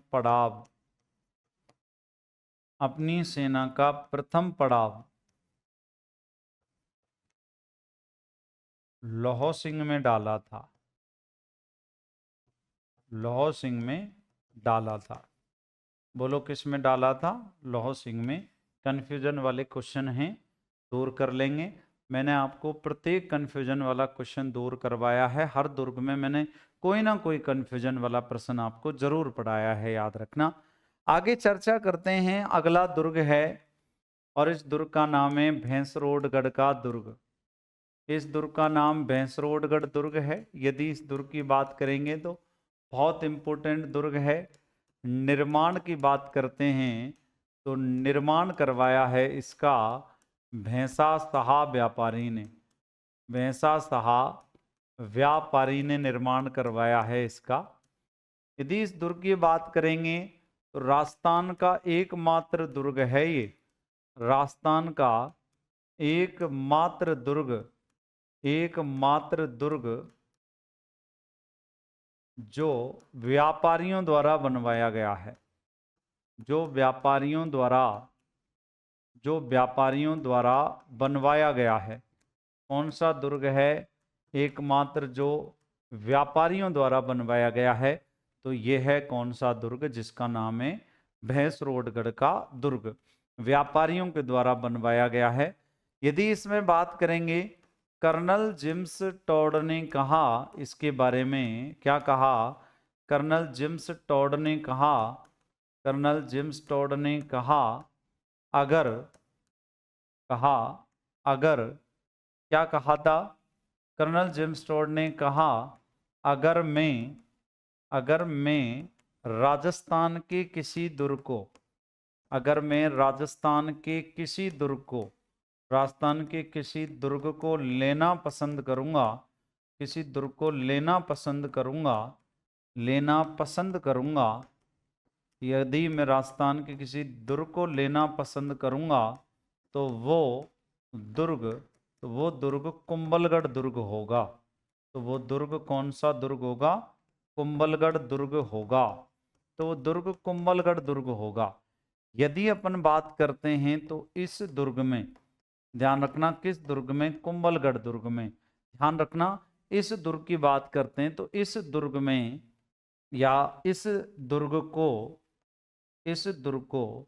पड़ाव लौह सिंह में डाला था, लौह सिंह में डाला था। बोलो किस में डाला था? लौह सिंह में। कन्फ्यूजन वाले क्वेश्चन हैं, दूर कर लेंगे। मैंने आपको प्रत्येक कन्फ्यूजन वाला क्वेश्चन दूर करवाया है। हर दुर्ग में मैंने कोई ना कोई कन्फ्यूजन वाला प्रश्न आपको जरूर पढ़ाया है, याद रखना। आगे चर्चा करते हैं। अगला दुर्ग है और इस दुर्ग का नाम है भैंसरोडगढ़ का दुर्ग। इस दुर्ग का नाम भैंसरोडगढ़ दुर्ग है। यदि इस दुर्ग की बात करेंगे तो बहुत इंपॉर्टेंट दुर्ग है। निर्माण की बात करते हैं तो निर्माण करवाया है इसका भैंसा सहा व्यापारी ने। भैंसा सहा व्यापारी ने निर्माण करवाया है इसका। यदि इस दुर्ग की बात करेंगे तो राजस्थान का एकमात्र दुर्ग है ये। राजस्थान का एकमात्र दुर्ग जो व्यापारियों द्वारा बनवाया गया है। जो व्यापारियों द्वारा बनवाया गया है। कौन सा दुर्ग है एकमात्र जो व्यापारियों द्वारा बनवाया गया है? तो यह है कौन सा दुर्ग जिसका नाम है भैंसरोडगढ़ का दुर्ग। व्यापारियों के द्वारा बनवाया गया है। यदि इसमें बात करेंगे, कर्नल जेम्स टॉड ने कहा इसके बारे में, क्या कहा? कर्नल जेम्स टॉड ने कहा, कर्नल जेम्स टॉड ने कहा अगर क्या कहा था? कर्नल जेम्स टॉड ने कहा अगर मैं राजस्थान के किसी दुर्ग को, अगर मैं राजस्थान के किसी दुर्ग को लेना पसंद करूंगा, यदि मैं राजस्थान के किसी दुर्ग को लेना पसंद करूंगा तो वो दुर्ग कुंभलगढ़ दुर्ग होगा। तो वो दुर्ग कौन सा दुर्ग होगा? कुंभलगढ़ दुर्ग होगा। तो वो दुर्ग कुंभलगढ़ दुर्ग होगा। यदि अपन बात करते हैं तो इस दुर्ग में ध्यान रखना, किस दुर्ग में? कुंभलगढ़ दुर्ग में। ध्यान रखना, इस दुर्ग की बात करते हैं तो इस दुर्ग में या इस दुर्ग को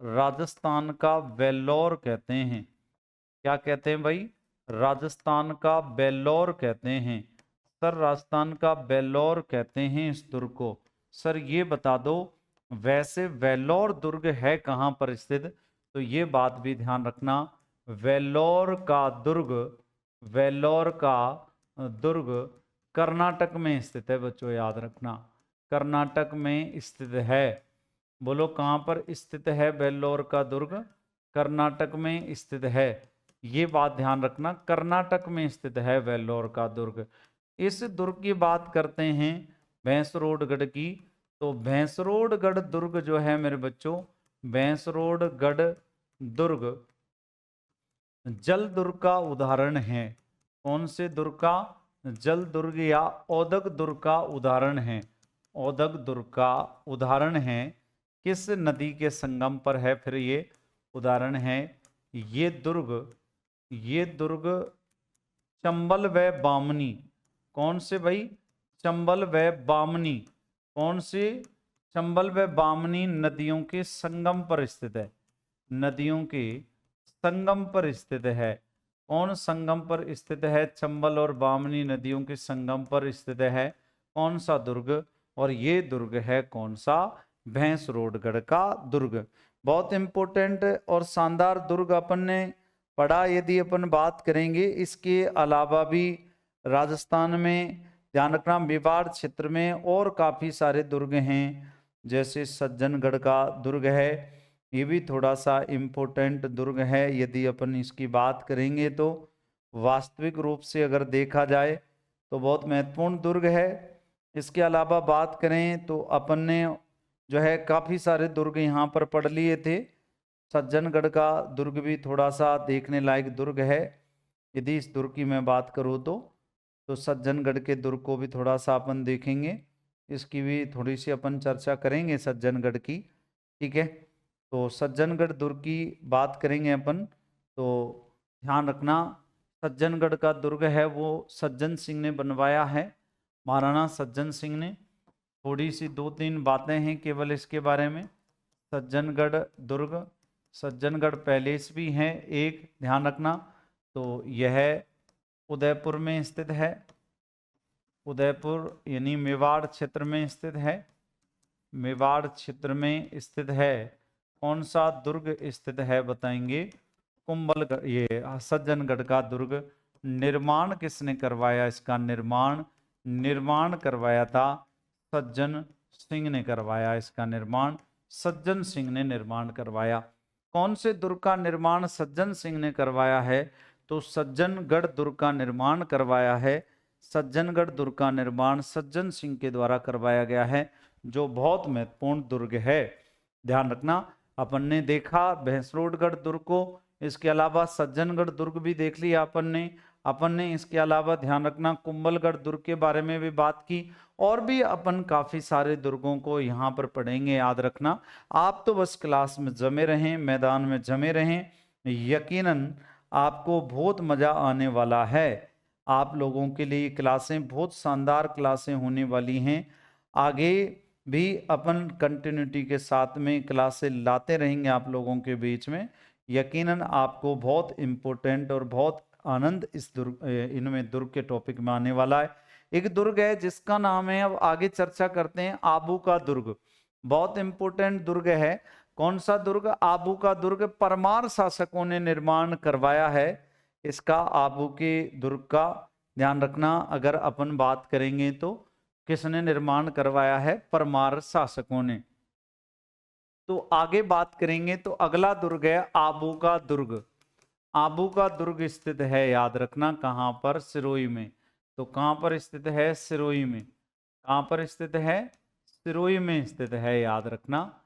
राजस्थान का वेल्लोर कहते हैं। क्या कहते हैं भाई? राजस्थान का बेल्लौर कहते हैं। सर राजस्थान का बेल्लौर कहते हैं इस दुर्ग को। सर ये बता दो वैसे वेल्लौर दुर्ग है कहाँ पर स्थित? तो ये बात भी ध्यान रखना, वेल्लौर का दुर्ग कर्नाटक में स्थित है। बच्चों याद रखना, कर्नाटक में स्थित है। बोलो कहाँ पर स्थित है वेल्लौर का दुर्ग? कर्नाटक में स्थित है। ये बात ध्यान रखना, कर्नाटक में स्थित है वेल्लौर का दुर्ग। इस दुर्ग की बात करते हैं भैंसरोडगढ़ की, तो भैंसरोडगढ़ दुर्ग जो है मेरे बच्चों, भैंसरोडगढ़ दुर्ग जल दुर्ग का उदाहरण है। कौन से दुर्ग का? जल दुर्ग या औदक दुर्ग का उदाहरण है। औदक दुर्ग का उदाहरण है। किस नदी के संगम पर है फिर ये उदाहरण है? ये दुर्ग चंबल व बामनी। कौन से भाई? चंबल व बामनी। कौन से? चंबल व बामनी नदियों के संगम पर स्थित है। नदियों के संगम पर स्थित है। कौन संगम पर स्थित है? चंबल और बामनी नदियों के संगम पर स्थित है। कौन सा दुर्ग? और ये दुर्ग है कौन सा? भैंसरोडगढ़ का दुर्ग। बहुत इंपॉर्टेंट और शानदार दुर्ग अपन ने पढ़ा। यदि अपन बात करेंगे इसके अलावा भी राजस्थान में ध्यान रखना मेवाड़ क्षेत्र में और काफ़ी सारे दुर्ग हैं। जैसे सज्जनगढ़ का दुर्ग है, ये भी थोड़ा सा इम्पोर्टेंट दुर्ग है। यदि अपन इसकी बात करेंगे तो वास्तविक रूप से अगर देखा जाए तो बहुत महत्वपूर्ण दुर्ग है। इसके अलावा बात करें तो अपन ने जो है काफ़ी सारे दुर्ग यहाँ पर पढ़ लिए थे। सज्जनगढ़ का दुर्ग भी थोड़ा सा देखने लायक दुर्ग है। यदि इस दुर्ग की मैं बात करूँ तो सज्जनगढ़ के दुर्ग को भी थोड़ा सा अपन देखेंगे। इसकी भी थोड़ी सी अपन चर्चा करेंगे सज्जनगढ़ की, ठीक है। तो सज्जनगढ़ दुर्ग की बात करेंगे अपन तो ध्यान रखना, सज्जनगढ़ का दुर्ग है वो सज्जन सिंह ने बनवाया है, महाराणा सज्जन सिंह ने। थोड़ी सी 2-3 बातें हैं केवल इसके बारे में। सज्जनगढ़ दुर्ग, सज्जनगढ़ पैलेस भी है एक, ध्यान रखना। तो यह उदयपुर में स्थित है। उदयपुर यानी मेवाड़ क्षेत्र में स्थित है। मेवाड़ क्षेत्र में स्थित है। कौन सा दुर्ग स्थित है बताएंगे? कुंभलगढ़, ये सज्जनगढ़ का दुर्ग। निर्माण किसने करवाया इसका? निर्माण करवाया था सज्जन सिंह ने करवाया इसका निर्माण। सज्जन सिंह ने निर्माण करवाया। कौन से दुर्ग का निर्माण सज्जन सिंह ने करवाया है? तो सज्जनगढ़ दुर्ग का निर्माण करवाया है। सज्जनगढ़ दुर्ग का निर्माण सज्जन सिंह के द्वारा करवाया गया है, जो बहुत महत्वपूर्ण दुर्ग है। ध्यान रखना, अपन ने देखा भैंसरोडगढ़ दुर्ग को, इसके अलावा सज्जनगढ़ दुर्ग भी देख लिया अपन ने इसके अलावा ध्यान रखना कुंभलगढ़ दुर्ग के बारे में भी बात की, और भी अपन काफी सारे दुर्गों को यहाँ पर पढ़ेंगे। याद रखना, आप तो बस क्लास में जमे रहें, मैदान में जमे रहें, यकीनन आपको बहुत मजा आने वाला है। आप लोगों के लिए क्लासें बहुत शानदार क्लासें होने वाली हैं। आगे भी अपन कंटिन्यूटी के साथ में क्लासें लाते रहेंगे आप लोगों के बीच में। यकीनन आपको बहुत इम्पोर्टेंट और बहुत आनंद इस दुर्ग इनमें दुर्ग के टॉपिक में आने वाला है। एक दुर्ग है जिसका नाम है, अब आगे चर्चा करते हैं, आबू का दुर्ग। बहुत इंपोर्टेंट दुर्ग है। कौन सा दुर्ग? आबू का दुर्ग। परमार शासकों ने निर्माण करवाया है इसका, आबू के दुर्ग का। ध्यान रखना, अगर अपन बात करेंगे तो किसने निर्माण करवाया है? परमार शासकों ने। तो आगे बात करेंगे तो अगला दुर्ग है आबू का दुर्ग। आबू का दुर्ग स्थित है, याद रखना, कहां पर? सिरोही में। तो कहां पर स्थित है? सिरोही में। कहां पर स्थित है? सिरोही में स्थित है, याद रखना,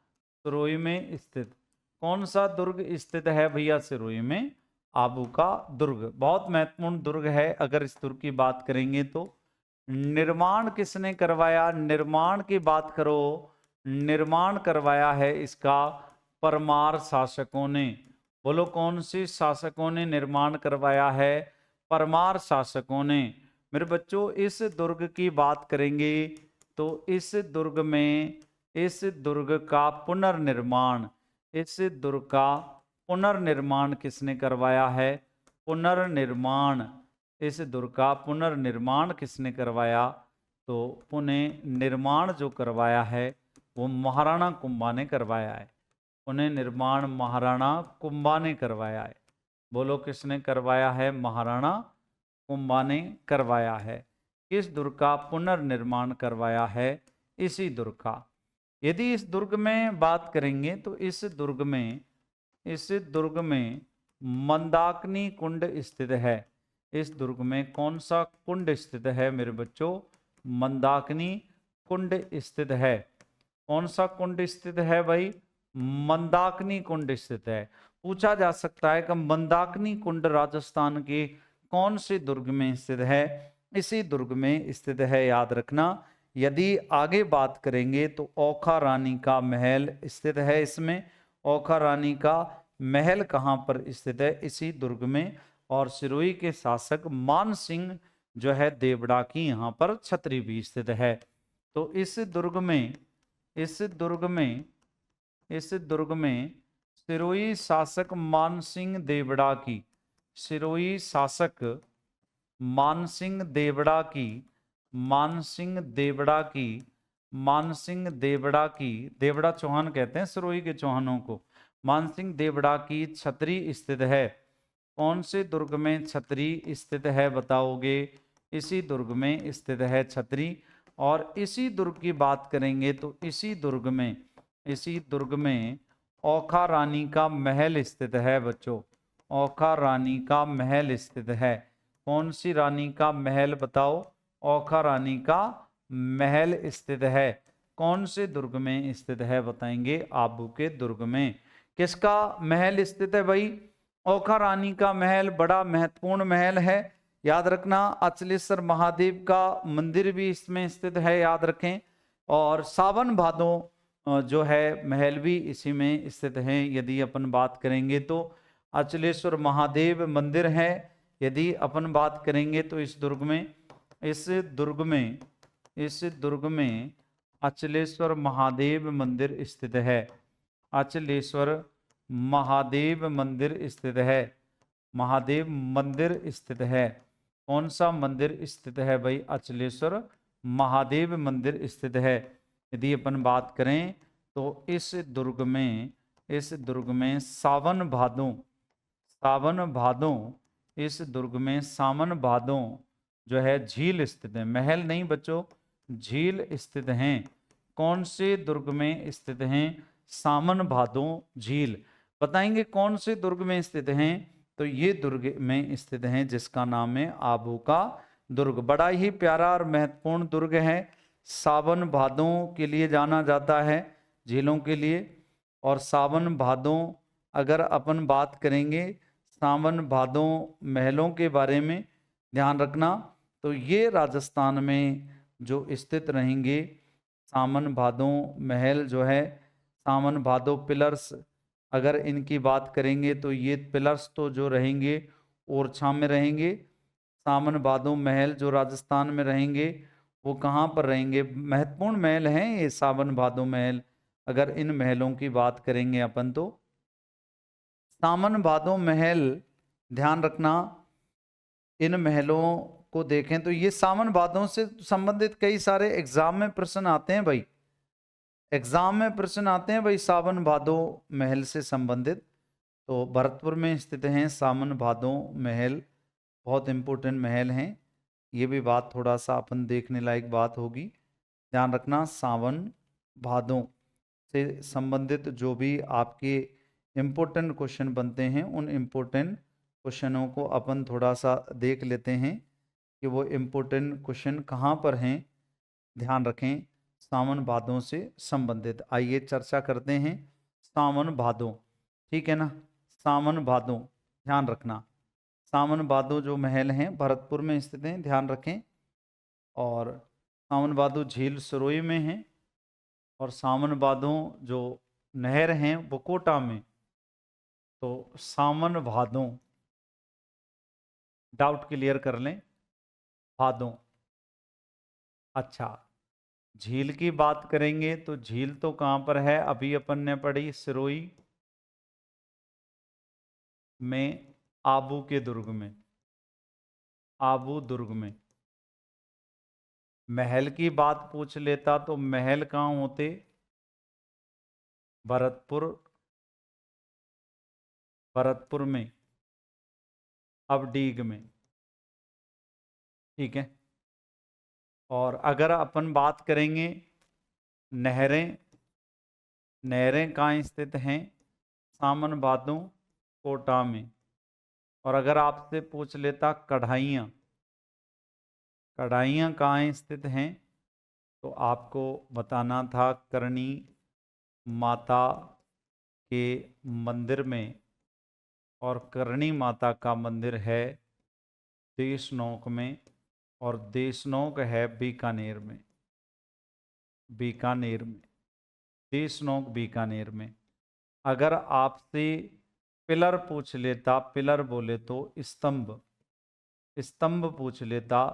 सिरोही में स्थित। कौन सा दुर्ग स्थित है भैया सिरोही में? आबू का दुर्ग। बहुत महत्वपूर्ण दुर्ग है। अगर इस दुर्ग की बात करेंगे तो निर्माण किसने करवाया? निर्माण की बात करो, निर्माण करवाया है इसका परमार शासकों ने। बोलो, कौन सी शासकों ने निर्माण करवाया है? परमार शासकों ने। मेरे बच्चों, इस दुर्ग की बात करेंगे तो इस दुर्ग में, इस दुर्ग का पुनर्निर्माण, इस दुर्ग का पुनर्निर्माण किसने करवाया है? पुनर्निर्माण, इस दुर्ग का पुनर्निर्माण किसने करवाया? तो पुनर्निर्माण जो करवाया है वो महाराणा कुंभा ने करवाया है। उन्हें निर्माण महाराणा कुंभा ने करवाया है। बोलो, किसने करवाया है? महाराणा कुंभा ने करवाया है। किस दुर्ग का पुनर्निर्माण करवाया है? इसी दुर्ग का। यदि इस दुर्ग में बात करेंगे तो इस दुर्ग में मंदाकिनी कुंड स्थित है। इस दुर्ग में कौन सा कुंड स्थित है मेरे बच्चों? मंदाकिनी कुंड स्थित है। कौन सा कुंड स्थित है भाई? मंदाकिनी कुंड स्थित है। पूछा जा सकता है कि मंदाकिनी कुंड राजस्थान के कौन से दुर्ग में स्थित है? इसी दुर्ग में स्थित है, याद रखना। यदि आगे बात करेंगे तो ओखा रानी का महल स्थित है इसमें। ओखा रानी का महल कहाँ पर स्थित है? इसी दुर्ग में। और सिरोही के शासक मान सिंह जो है देवड़ा की यहाँ पर छतरी भी स्थित है। तो इस दुर्ग में सिरोही शासक मानसिंह देवड़ा की, सिरोही शासक मानसिंह देवड़ा की, देवड़ा चौहान कहते हैं सिरोही के चौहानों को, मानसिंह देवड़ा की छतरी स्थित है। कौन से दुर्ग में छतरी स्थित है बताओगे? इसी दुर्ग में स्थित है छतरी। और इसी दुर्ग की बात करेंगे तो इसी दुर्ग में ओखा रानी का महल स्थित है बच्चों। ओखा रानी का महल स्थित है। कौन सी रानी का महल बताओ? ओखा रानी का महल स्थित है। कौन से दुर्ग में स्थित है बताएंगे? आबू के दुर्ग में। किसका महल स्थित है भाई? ओखा रानी का महल। बड़ा महत्वपूर्ण महल है, याद रखना। अचलेश्वर महादेव का मंदिर भी इसमें स्थित है, याद रखें। और सावन भादो जो है महल भी इसी में स्थित हैं। यदि अपन बात करेंगे तो अचलेश्वर महादेव मंदिर है। यदि अपन बात करेंगे तो इस दुर्ग में अचलेश्वर महादेव मंदिर स्थित है। अचलेश्वर महादेव मंदिर स्थित है। महादेव मंदिर स्थित है। कौन सा मंदिर स्थित है भाई? अचलेश्वर महादेव मंदिर स्थित है। यदि अपन बात करें तो इस दुर्ग में सावन भादों इस दुर्ग में सावन भादों जो है झील स्थित है। महल नहीं बच्चों, झील स्थित हैं। कौन से दुर्ग में स्थित हैं? सावन भादों झील। बताएंगे कौन से दुर्ग में स्थित हैं? तो ये दुर्ग में स्थित हैं जिसका नाम है आबू का दुर्ग। बड़ा ही प्यारा और महत्वपूर्ण दुर्ग है। सावन भादों के लिए जाना जाता है, झीलों के लिए। और सावन भादों अगर अपन बात करेंगे सावन भादों महलों के बारे में ध्यान रखना, तो ये राजस्थान में जो स्थित रहेंगे सावन भादों महल जो है, सावन भादों पिलर्स अगर इनकी बात करेंगे तो ये पिलर्स तो जो रहेंगे ओरछा में रहेंगे। सावन भादों महल जो राजस्थान में रहेंगे वो कहाँ पर रहेंगे? महत्वपूर्ण महल हैं ये सावन भादों महल। अगर इन महलों की बात करेंगे अपन तो सावन भादों महल, ध्यान रखना इन महलों को देखें तो ये सावन भादों से संबंधित कई सारे एग्जाम में प्रश्न आते हैं भाई, एग्जाम में प्रश्न आते हैं भाई सावन भादों महल से संबंधित। तो भरतपुर में स्थित हैं सावन भादों महल, बहुत इंपॉर्टेंट महल हैं। ये भी बात थोड़ा सा अपन देखने लायक बात होगी, ध्यान रखना। सावन भादों से संबंधित जो भी आपके इम्पोर्टेंट क्वेश्चन बनते हैं उन इम्पोर्टेंट क्वेश्चनों को अपन थोड़ा सा देख लेते हैं कि वो इम्पोर्टेंट क्वेश्चन कहाँ पर हैं। ध्यान रखें सावन भादों से संबंधित। आइए चर्चा करते हैं सावन भादों, ठीक है ना। सावन भादों ध्यान रखना, सावन भादों जो महल हैं भरतपुर में स्थित हैं, ध्यान रखें। और सावन भादों झील सिरोही में है और सावन भादों जो नहर हैं वो कोटा में। तो सावन भादों डाउट क्लियर कर लें, भादों। अच्छा, झील की बात करेंगे तो झील तो कहाँ पर है? अभी अपन ने पढ़ी सिरोही में, आबू के दुर्ग में, आबू दुर्ग में। महल की बात पूछ लेता तो महल कहाँ होते? भरतपुर, भरतपुर में, अब डीग में, ठीक है। और अगर अपन बात करेंगे नहरें, नहरें कहाँ स्थित हैं? सावन भादों कोटा में। और अगर आपसे पूछ लेता कढ़ाइयाँ, कढ़ाइयाँ कहाँ स्थित हैं? तो आपको बताना था करणी माता के मंदिर में। और करणी माता का मंदिर है देशनोक में, और देशनोक है बीकानेर में, बीकानेर में, देशनोक बीकानेर में। अगर आपसे पिलर पूछ लेता, पिलर बोले तो स्तंभ, स्तंभ पूछ लेता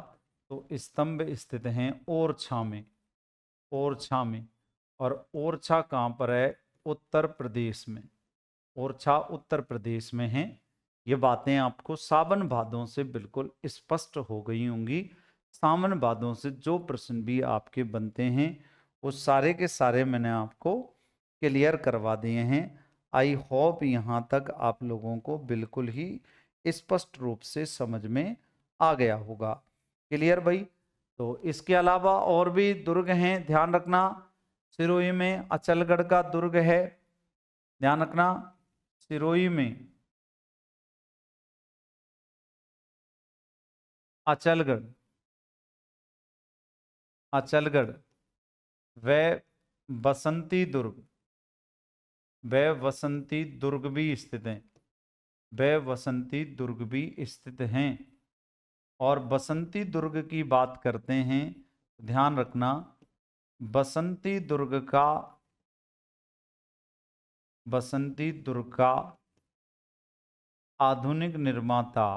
तो स्तंभ स्थित हैं ओरछा में, ओरछा में। और ओरछा कहाँ पर है? उत्तर प्रदेश में, ओरछा उत्तर प्रदेश में है। ये बातें आपको सावन भादों से बिल्कुल स्पष्ट हो गई होंगी। सावन भादों से जो प्रश्न भी आपके बनते हैं वो सारे के सारे मैंने आपको क्लियर करवा दिए हैं। आई होप यहाँ तक आप लोगों को बिल्कुल ही स्पष्ट रूप से समझ में आ गया होगा। क्लियर भाई? तो इसके अलावा और भी दुर्ग हैं, ध्यान रखना। सिरोही में अचलगढ़ का दुर्ग है, ध्यान रखना। सिरोही में अचलगढ़, अचलगढ़ व बसंती दुर्ग, व बसंती दुर्ग भी स्थित हैं, व बसंती दुर्ग भी स्थित हैं। और बसंती दुर्ग की बात करते हैं, ध्यान रखना बसंती दुर्ग का, बसंती दुर्ग का आधुनिक निर्माता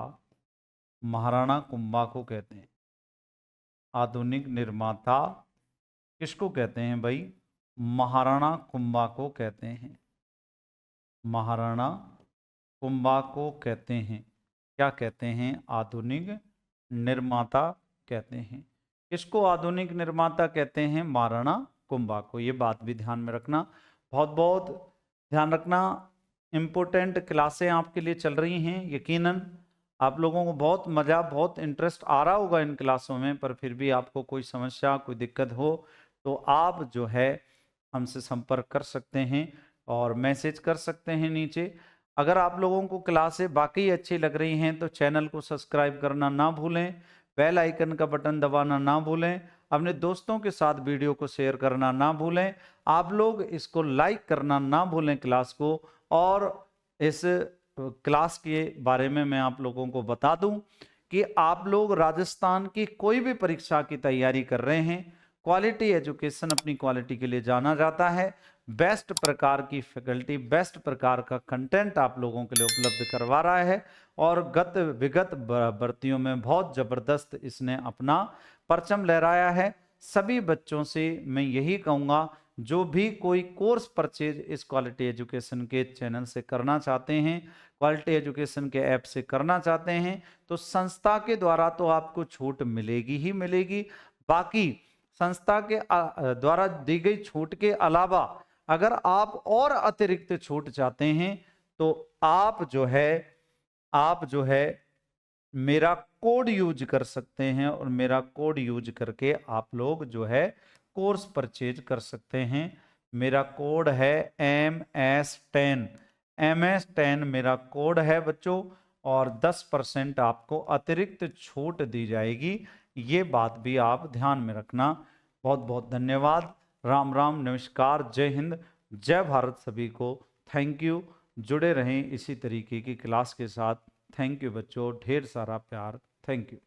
महाराणा कुंभा को कहते हैं। आधुनिक निर्माता किसको कहते हैं भाई? महाराणा कुंभा को कहते हैं, महाराणा कुंभा को कहते हैं। क्या कहते हैं? आधुनिक निर्माता कहते हैं। किसको आधुनिक निर्माता कहते हैं? महाराणा कुंभा को, ये बात भी ध्यान में रखना। बहुत बहुत ध्यान रखना, इम्पोर्टेंट क्लासें आपके लिए चल रही हैं। यकीनन आप लोगों को बहुत मज़ा, बहुत इंटरेस्ट आ रहा होगा इन क्लासों में, पर फिर भी आपको कोई समस्या, कोई दिक्कत हो तो आप जो है हमसे संपर्क कर सकते हैं और मैसेज कर सकते हैं नीचे। अगर आप लोगों को क्लासें वाकई अच्छी लग रही हैं तो चैनल को सब्सक्राइब करना ना भूलें, बेल आइकन का बटन दबाना ना भूलें, अपने दोस्तों के साथ वीडियो को शेयर करना ना भूलें, आप लोग इसको लाइक करना ना भूलें क्लास को। और इस क्लास के बारे में मैं आप लोगों को बता दूं कि आप लोग राजस्थान की कोई भी परीक्षा की तैयारी कर रहे हैं, क्वालिटी एजुकेशन अपनी क्वालिटी के लिए जाना जाता है। बेस्ट प्रकार की फैकल्टी, बेस्ट प्रकार का कंटेंट आप लोगों के लिए उपलब्ध करवा रहा है और गत विगत भर्तियों में बहुत ज़बरदस्त इसने अपना परचम लहराया है। सभी बच्चों से मैं यही कहूँगा, जो भी कोई कोर्स परचेज इस क्वालिटी एजुकेशन के चैनल से करना चाहते हैं, क्वालिटी एजुकेशन के ऐप से करना चाहते हैं, तो संस्था के द्वारा तो आपको छूट मिलेगी ही मिलेगी। बाकी संस्था के द्वारा दी गई छूट के अलावा अगर आप और अतिरिक्त छूट चाहते हैं तो आप जो है मेरा कोड यूज कर सकते हैं और मेरा कोड यूज करके आप लोग जो है कोर्स परचेज कर सकते हैं। मेरा कोड है MS10, MS10 मेरा कोड है बच्चों, और 10% आपको अतिरिक्त छूट दी जाएगी। ये बात भी आप ध्यान में रखना। बहुत बहुत धन्यवाद। राम राम, नमस्कार, जय हिंद, जय भारत सभी को। Thank you. जुड़े रहें इसी तरीके की क्लास के साथ। थैंक यू बच्चों, ढेर सारा प्यार। Thank you.